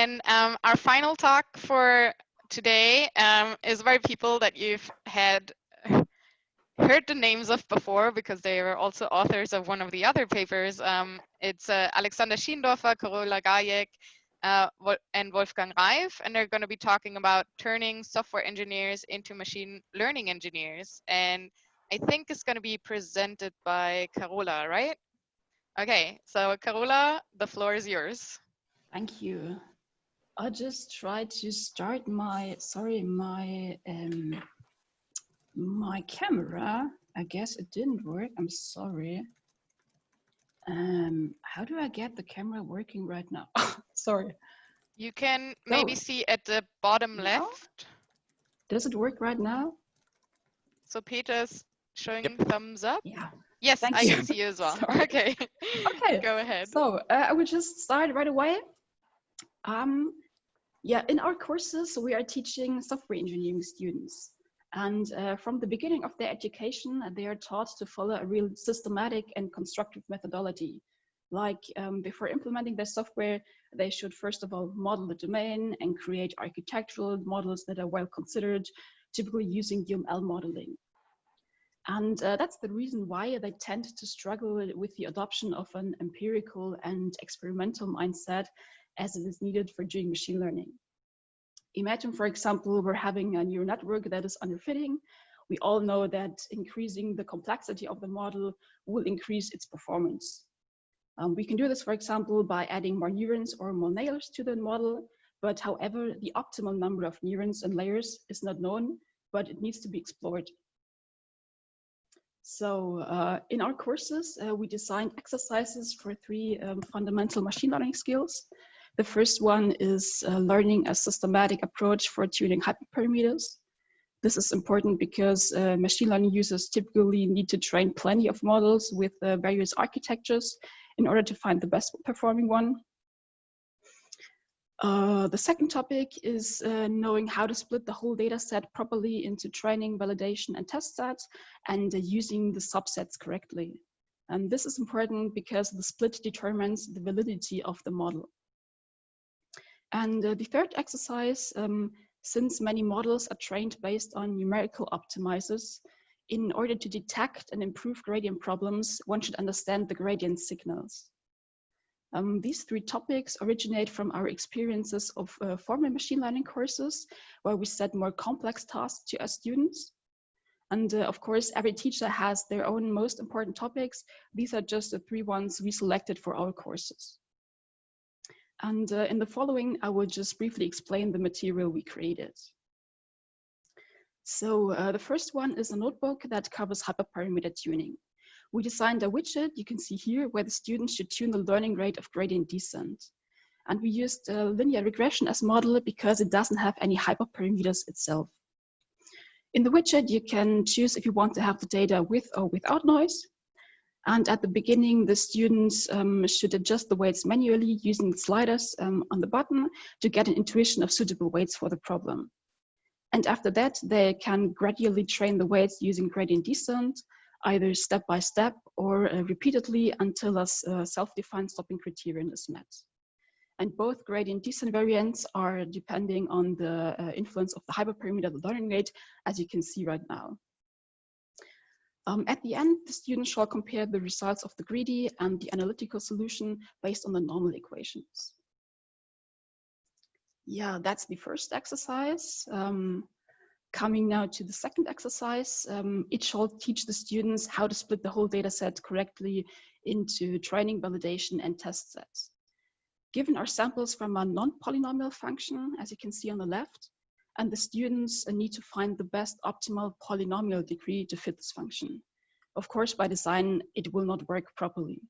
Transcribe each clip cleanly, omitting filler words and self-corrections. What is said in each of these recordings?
And our final talk for today is about people that you've had heard the names of before because they were also authors of one of the other papers. It's Alexander Schiendorfer, Carola Gajek, and Wolfgang Reif, and they're going to be talking about turning software engineers into machine learning engineers. And I think it's going to be presented by Carola, right? Okay, so Carola, the floor is yours. Thank you. I'll just try to start my camera. I guess it didn't work. I'm sorry. How do I get the camera working right now? Sorry. You can maybe see at the bottom left. Does it work right now? So Peter's showing thumbs up. Yeah. Yes, Thank I you. can see you as well. Sorry. Okay. Okay. Go ahead. So I will just start right away. Yeah, in our courses, we are teaching software engineering students. And from the beginning of their education, they are taught to follow a real systematic and constructive methodology. Like before implementing their software, they should first of all model the domain and create architectural models that are well considered, typically using UML modeling. And that's the reason why they tend to struggle with the adoption of an empirical and experimental mindset as it is needed for doing machine learning. Imagine, for example, we're having a neural network that is underfitting. We all know that increasing the complexity of the model will increase its performance. We can do this, for example, by adding more neurons or more layers to the model. But however, the optimal number of neurons and layers is not known, but it needs to be explored. So in our courses, we designed exercises for three fundamental machine learning skills. The first one is learning a systematic approach for tuning hyperparameters. This is important because machine learning users typically need to train plenty of models with various architectures in order to find the best performing one. The second topic is knowing how to split the whole data set properly into training, validation, and test sets, and using the subsets correctly. And this is important because the split determines the validity of the model. And the third exercise, since many models are trained based on numerical optimizers, in order to detect and improve gradient problems, one should understand the gradient signals. These three topics originate from our experiences of former machine learning courses, where we set more complex tasks to our students. And of course, every teacher has their own most important topics. These are just the three ones we selected for our courses. And in the following, I will just briefly explain the material we created. So the first one is a notebook that covers hyperparameter tuning. We designed a widget you can see here where the students should tune the learning rate of gradient descent. And we used linear regression as model because it doesn't have any hyperparameters itself. In the widget, you can choose if you want to have the data with or without noise. And at the beginning, the students should adjust the weights manually using the sliders on the bottom to get an intuition of suitable weights for the problem. And after that, they can gradually train the weights using gradient descent, either step by step or repeatedly until a self-defined stopping criterion is met. And both gradient descent variants are depending on the influence of the hyperparameter of the learning rate, as you can see right now. At the end, the student shall compare the results of the greedy and the analytical solution based on the normal equations. Yeah, that's the first exercise. Coming now to the second exercise, it shall teach the students how to split the whole data set correctly into training, validation, and test sets. Given our samples from a non-polynomial function, as you can see on the left, and the students need to find the best optimal polynomial degree to fit this function. Of course, by design, it will not work properly.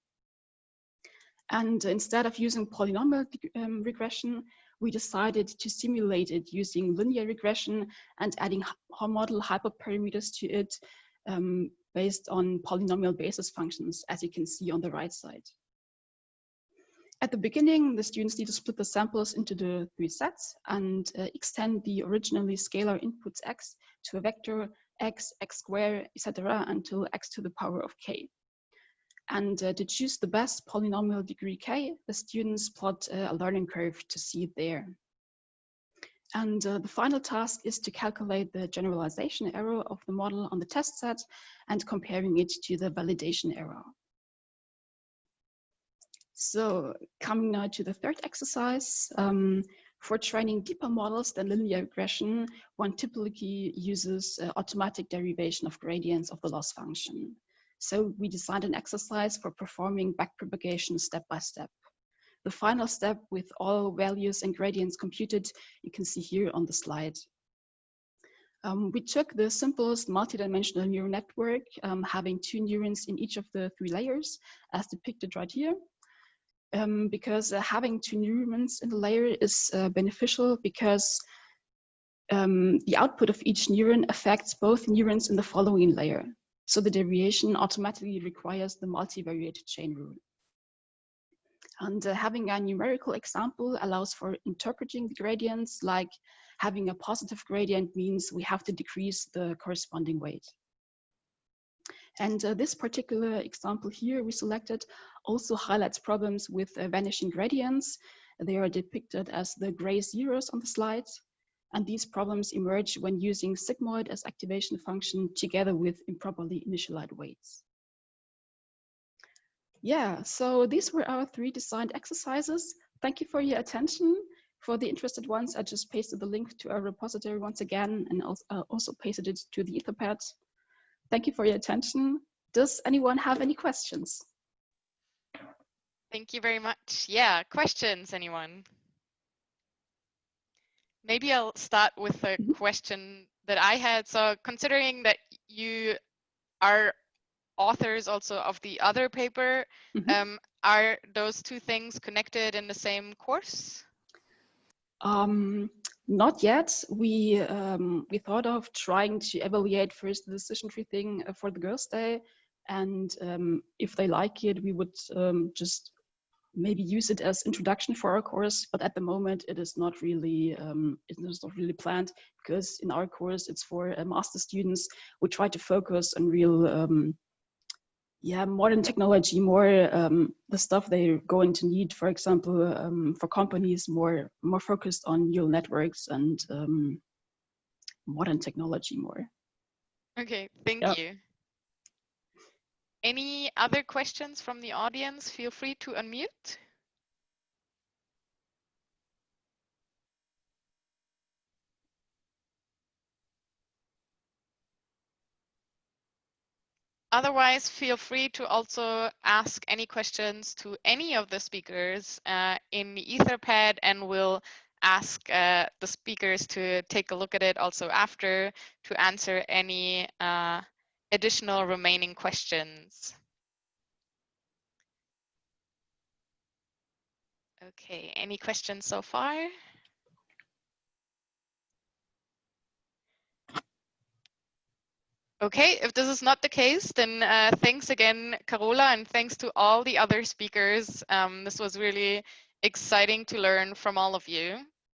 And instead of using polynomial regression, we decided to simulate it using linear regression and adding model hyperparameters to it based on polynomial basis functions, as you can see on the right side. At the beginning, the students need to split the samples into the three sets and extend the originally scalar inputs x to a vector x, x squared, etc., until x to the power of k. And to choose the best polynomial degree k, the students plot a learning curve to see it there. And the final task is to calculate the generalization error of the model on the test set and comparing it to the validation error. So coming now to the third exercise, for training deeper models than linear regression, one typically uses automatic derivation of gradients of the loss function. So we designed an exercise for performing backpropagation step by step. The final step with all values and gradients computed, you can see here on the slide. We took the simplest multidimensional neural network, having 2 neurons in each of the 3 layers, as depicted right here. Because having 2 neurons in the layer is beneficial because the output of each neuron affects both neurons in the following layer. So the derivation automatically requires the multivariate chain rule. And having a numerical example allows for interpreting the gradients, like having a positive gradient means we have to decrease the corresponding weight. And this particular example here we selected also highlights problems with vanishing gradients. They are depicted as the gray zeros on the slides. And these problems emerge when using sigmoid as activation function together with improperly initialized weights. Yeah, so these were our 3 designed exercises. Thank you for your attention. For the interested ones, I just pasted the link to our repository once again and also pasted it to the Etherpad. Thank you for your attention. Does anyone have any questions? Thank you very much. Yeah, questions, anyone? Maybe I'll start with a question that I had. So considering that you are authors also of the other paper, are those 2 things connected in the same course? Not yet. We thought of trying to evaluate first the decision tree thing for the Girls' Day, and if they like it, we would just maybe use it as introduction for our course. But at the moment, it is not really planned, because in our course it's for master students. We try to focus on real modern technology, more the stuff they're going to need, for example, for companies, more focused on neural networks and modern technology more. Okay, thank you. Any other questions from the audience? Feel free to unmute. Otherwise, feel free to also ask any questions to any of the speakers in the Etherpad, and we'll ask the speakers to take a look at it also after to answer any additional remaining questions. Okay, any questions so far? Okay, if this is not the case, then thanks again, Carola, and thanks to all the other speakers. This was really exciting to learn from all of you.